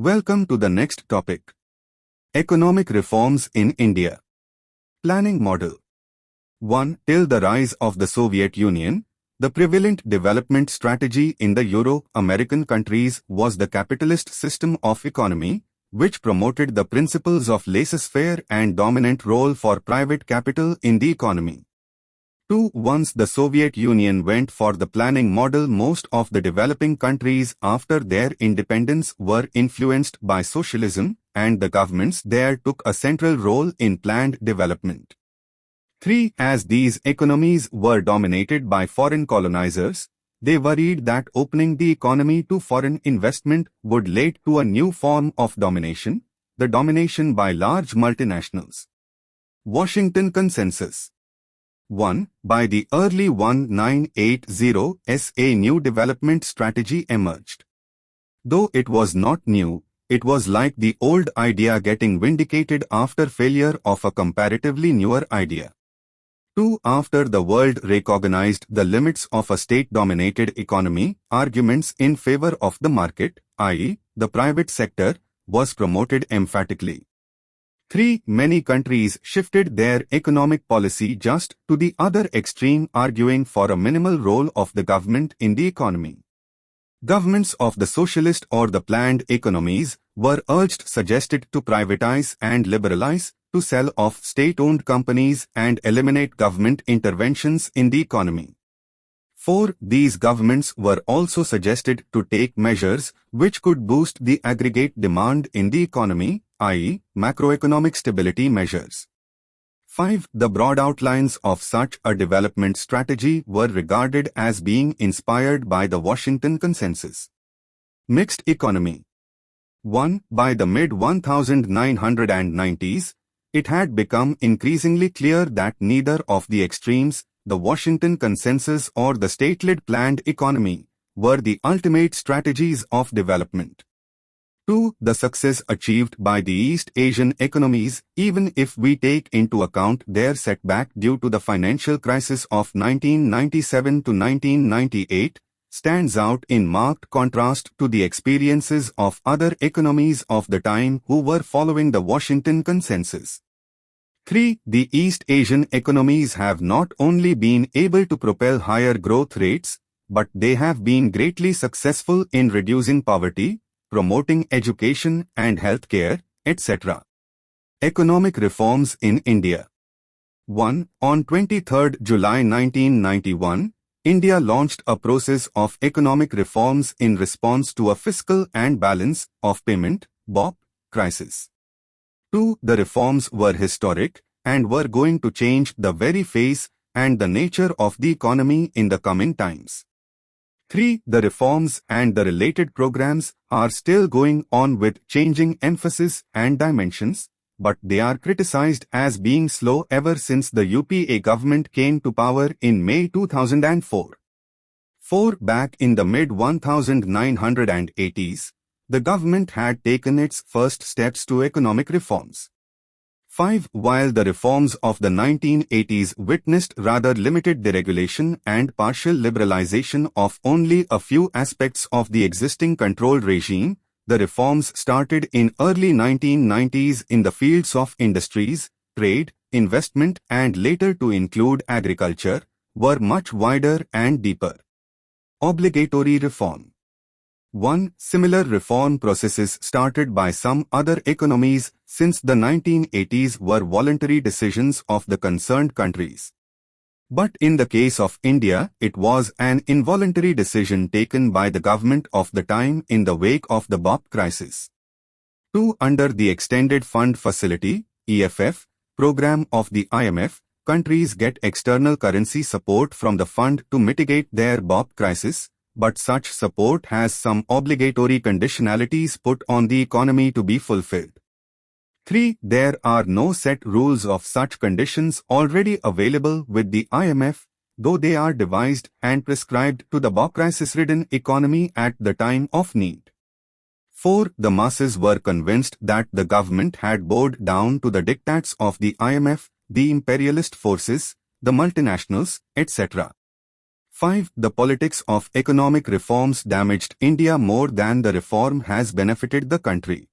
Welcome to the next topic. Economic reforms in India. Planning model. 1. Till the rise of the Soviet Union, the prevalent development strategy in the Euro-American countries was the capitalist system of economy, which promoted the principles of laissez-faire and dominant role for private capital in the economy. 2. Once the Soviet Union went for the planning model, most of the developing countries after their independence were influenced by socialism, and the governments there took a central role in planned development. 3. As these economies were dominated by foreign colonizers, they worried that opening the economy to foreign investment would lead to a new form of domination, the domination by large multinationals. Washington Consensus. 1. By the early 1980s, a new development strategy emerged. Though it was not new, it was like the old idea getting vindicated after failure of a comparatively newer idea. 2. After the world recognized the limits of a state-dominated economy, arguments in favor of the market, i.e., the private sector, was promoted emphatically. 3. Many countries shifted their economic policy just to the other extreme, arguing for a minimal role of the government in the economy. Governments of the socialist or the planned economies were suggested to privatize and liberalize, to sell off state-owned companies and eliminate government interventions in the economy. 4. These governments were also suggested to take measures which could boost the aggregate demand in the economy, i.e., macroeconomic stability measures. 5. The broad outlines of such a development strategy were regarded as being inspired by the Washington Consensus. Mixed economy. 1. By the mid-1990s, it had become increasingly clear that neither of the extremes, the Washington Consensus or the state-led planned economy, were the ultimate strategies of development. 2. The success achieved by the East Asian economies, even if we take into account their setback due to the financial crisis of 1997 to 1998, stands out in marked contrast to the experiences of other economies of the time who were following the Washington Consensus. 3. The East Asian economies have not only been able to propel higher growth rates, but they have been greatly successful in reducing poverty, promoting education and healthcare, etc. Economic reforms in India. 1. On 23 July 1991, India launched a process of economic reforms in response to a fiscal and balance of payment (BOP) crisis. 2. The reforms were historic and were going to change the very face and the nature of the economy in the coming times. 3. The reforms and the related programs are still going on with changing emphasis and dimensions, but they are criticized as being slow ever since the UPA government came to power in May 2004. 4. Back in the mid-1980s, the government had taken its first steps to economic reforms. 5. While the reforms of the 1980s witnessed rather limited deregulation and partial liberalization of only a few aspects of the existing control regime, the reforms started in early 1990s in the fields of industries, trade, investment and later to include agriculture, were much wider and deeper. Obligatory reform. 1. Similar reform processes started by some other economies since the 1980s were voluntary decisions of the concerned countries. But in the case of India, it was an involuntary decision taken by the government of the time in the wake of the BOP crisis. 2. Under the Extended Fund Facility (EFF) program of the IMF, countries get external currency support from the fund to mitigate their BOP crisis, but such support has some obligatory conditionalities put on the economy to be fulfilled. 3. There are no set rules of such conditions already available with the IMF, though they are devised and prescribed to the BOP crisis-ridden economy at the time of need. 4. The masses were convinced that the government had bowed down to the diktats of the IMF, the imperialist forces, the multinationals, etc. 5. The politics of economic reforms damaged India more than the reform has benefited the country.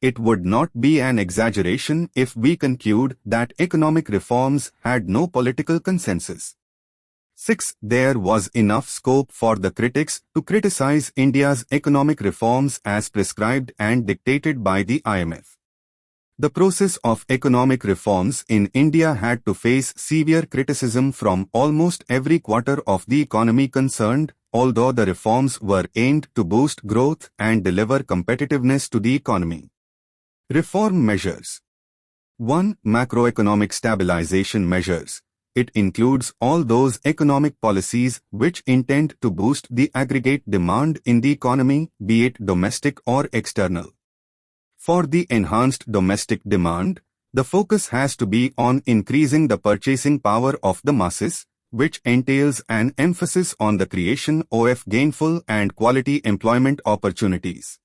It would not be an exaggeration if we conclude that economic reforms had no political consensus. 6. There was enough scope for the critics to criticize India's economic reforms as prescribed and dictated by the IMF. The process of economic reforms in India had to face severe criticism from almost every quarter of the economy concerned, although the reforms were aimed to boost growth and deliver competitiveness to the economy. Reform measures. 1. Macroeconomic stabilization measures. It includes all those economic policies which intend to boost the aggregate demand in the economy, be it domestic or external. For the enhanced domestic demand, the focus has to be on increasing the purchasing power of the masses, which entails an emphasis on the creation of gainful and quality employment opportunities.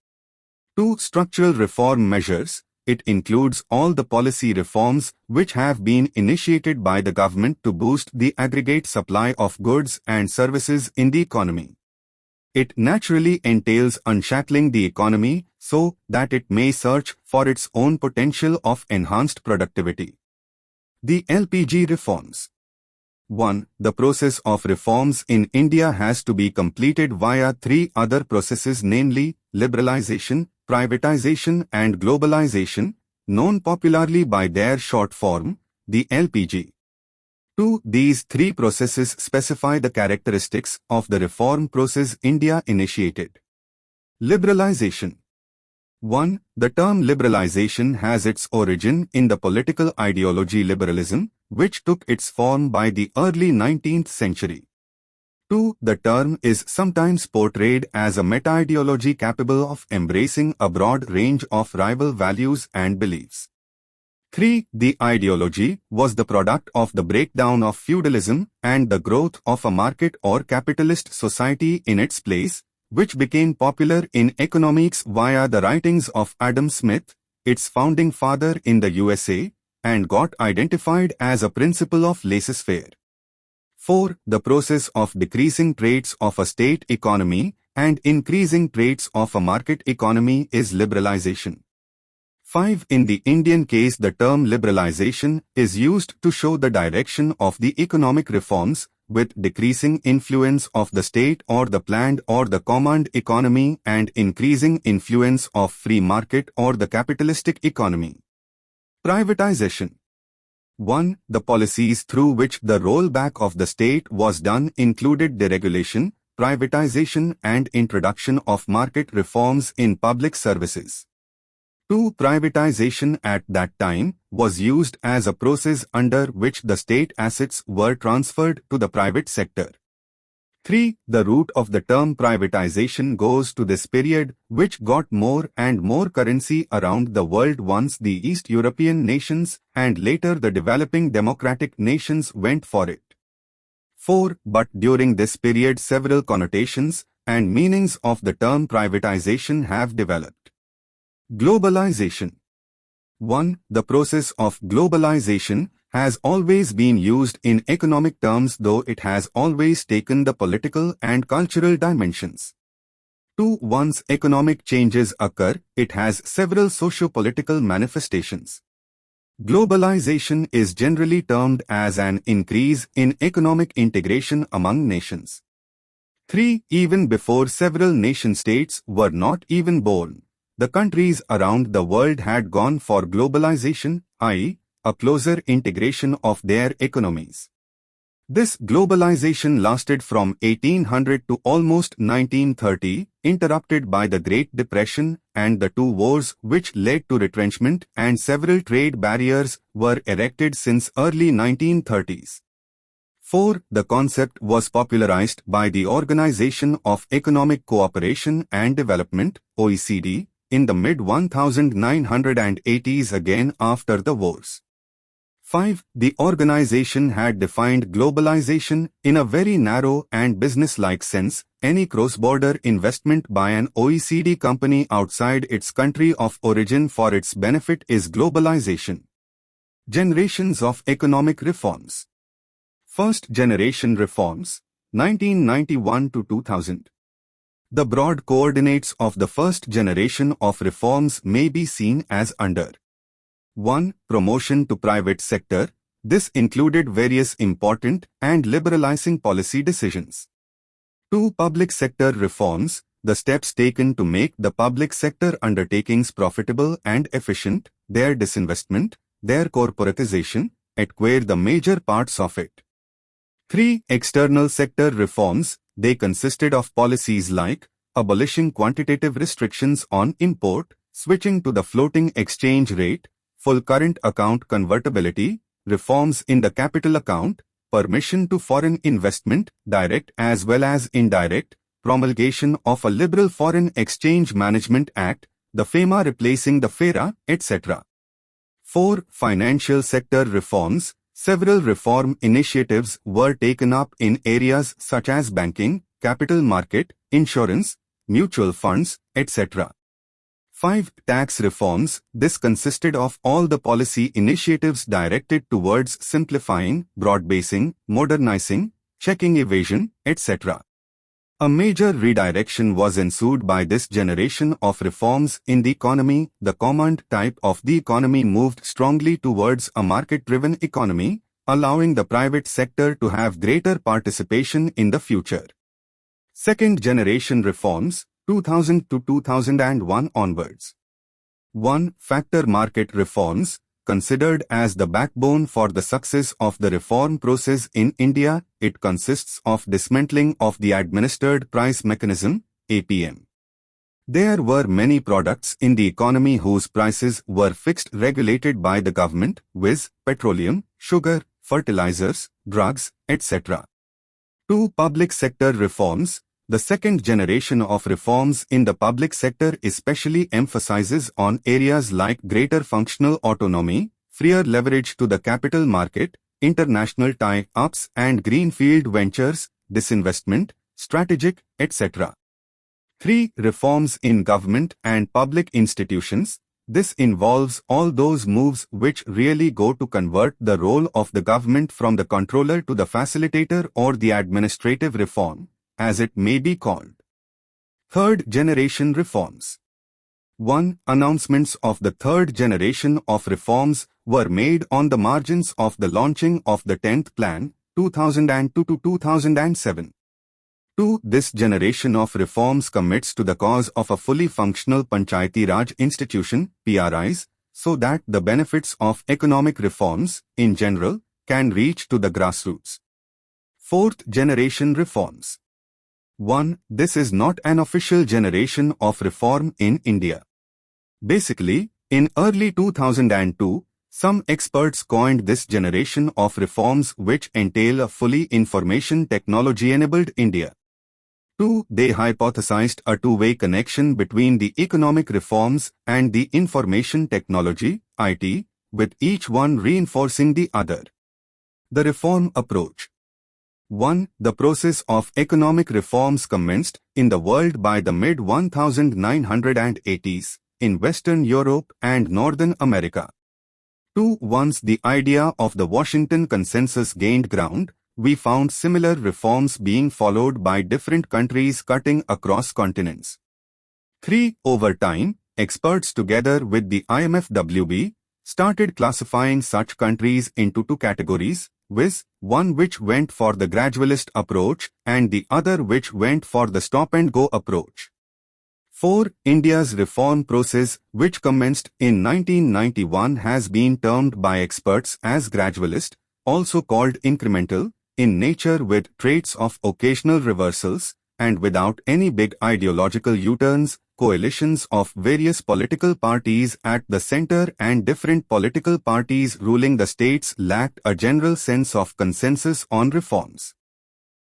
2. Structural reform measures. It includes all the policy reforms which have been initiated by the government to boost the aggregate supply of goods and services in the economy. It naturally entails unshackling the economy so that it may search for its own potential of enhanced productivity. The LPG reforms. 1. The process of reforms in India has to be completed via 3 other processes, namely liberalization, privatization and globalization, known popularly by their short form, the LPG. 2. These 3 processes specify the characteristics of the reform process India initiated. Liberalization. 1. The term liberalization has its origin in the political ideology liberalism, which took its form by the early 19th century. 2. The term is sometimes portrayed as a meta-ideology capable of embracing a broad range of rival values and beliefs. 3. The ideology was the product of the breakdown of feudalism and the growth of a market or capitalist society in its place, which became popular in economics via the writings of Adam Smith, its founding father in the USA, and got identified as a principle of laissez-faire. 4. The process of decreasing traits of a state economy and increasing traits of a market economy is liberalization. 5. In the Indian case, the term liberalization is used to show the direction of the economic reforms, with decreasing influence of the state or the planned or the command economy and increasing influence of free market or the capitalistic economy. Privatization. 1. The policies through which the rollback of the state was done included deregulation, privatization and introduction of market reforms in public services. 2. Privatization at that time was used as a process under which the state assets were transferred to the private sector. 3. The root of the term privatization goes to this period, which got more and more currency around the world once the East European nations and later the developing democratic nations went for it. 4. But during this period several connotations and meanings of the term privatization have developed. Globalization. 1. The process of globalization has always been used in economic terms, though it has always taken the political and cultural dimensions. 2. Once economic changes occur, it has several socio-political manifestations. Globalization is generally termed as an increase in economic integration among nations. 3. Even before several nation-states were not even born, the countries around the world had gone for globalization, i.e., a closer integration of their economies. This globalization lasted from 1800 to almost 1930, interrupted by the Great Depression and the 2 wars which led to retrenchment, and several trade barriers were erected since early 1930s. 4. The concept was popularized by the Organization of Economic Cooperation and Development, OECD, in the mid-1980s, again after the wars. 5. The organization had defined globalization in a very narrow and business-like sense. Any cross-border investment by an OECD company outside its country of origin for its benefit is globalization. Generations of economic reforms. First generation reforms. 1991 to 2000. The broad coordinates of the first generation of reforms may be seen as under 1. Promotion to private sector. This included various important and liberalizing policy decisions. 2. Public sector reforms. The steps taken to make the public sector undertakings profitable and efficient, their disinvestment, their corporatization, acquire the major parts of it. 3. External sector reforms. They consisted of policies like abolishing quantitative restrictions on import, switching to the floating exchange rate, full current account convertibility, reforms in the capital account, permission to foreign investment, direct as well as indirect, promulgation of a liberal Foreign Exchange Management Act, the FEMA replacing the FERA, etc. 4. Financial sector reforms. Several reform initiatives were taken up in areas such as banking, capital market, insurance, mutual funds, etc. 5. Tax reforms. This consisted of all the policy initiatives directed towards simplifying, broad-basing, modernizing, checking evasion, etc. A major redirection was ensued by this generation of reforms in the economy. The command type of the economy moved strongly towards a market-driven economy, allowing the private sector to have greater participation in the future. Second generation reforms, 2000 to 2001 onwards. 1. Factor market reforms. Considered as the backbone for the success of the reform process in India, it consists of dismantling of the administered price mechanism, APM. There were many products in the economy whose prices were fixed regulated by the government, viz., petroleum, sugar, fertilizers, drugs, etc. 2. Public sector reforms. The second generation of reforms in the public sector especially emphasizes on areas like greater functional autonomy, freer leverage to the capital market, international tie-ups and greenfield ventures, disinvestment, strategic, etc. 3. Reforms in government and public institutions. This involves all those moves which really go to convert the role of the government from the controller to the facilitator or the administrative reform, as it may be called. Third generation reforms. 1. Announcements of the third generation of reforms were made on the margins of the launching of the 10th Plan, 2002 to 2007. 2. This generation of reforms commits to the cause of a fully functional Panchayati Raj institution, PRIs, so that the benefits of economic reforms, in general, can reach to the grassroots. Fourth generation reforms. 1. This is not an official generation of reform in India. Basically, in early 2002, some experts coined this generation of reforms which entail a fully information technology-enabled India. 2. They hypothesized a two-way connection between the economic reforms and the information technology, IT, with each one reinforcing the other. The reform approach. 1. The process of economic reforms commenced in the world by the mid-1980s in Western Europe and Northern America. 2. Once the idea of the Washington Consensus gained ground, we found similar reforms being followed by different countries cutting across continents. 3. Over time, experts together with the IMF-WB started classifying such countries into two categories, viz., one which went for the gradualist approach and the other which went for the stop-and-go approach. 4. India's reform process, which commenced in 1991, has been termed by experts as gradualist, also called incremental, in nature with traits of occasional reversals, and without any big ideological U-turns. Coalitions of various political parties at the center and different political parties ruling the states lacked a general sense of consensus on reforms.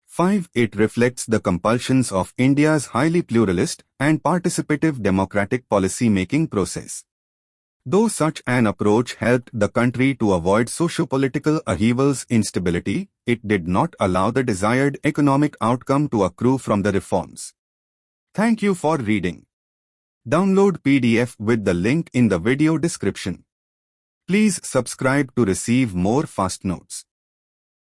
5. It reflects the compulsions of India's highly pluralist and participative democratic policy-making process. Though such an approach helped the country to avoid socio-political upheavals, instability, it did not allow the desired economic outcome to accrue from the reforms. Thank you for reading. Download PDF with the link in the video description. Please subscribe to receive more fast notes.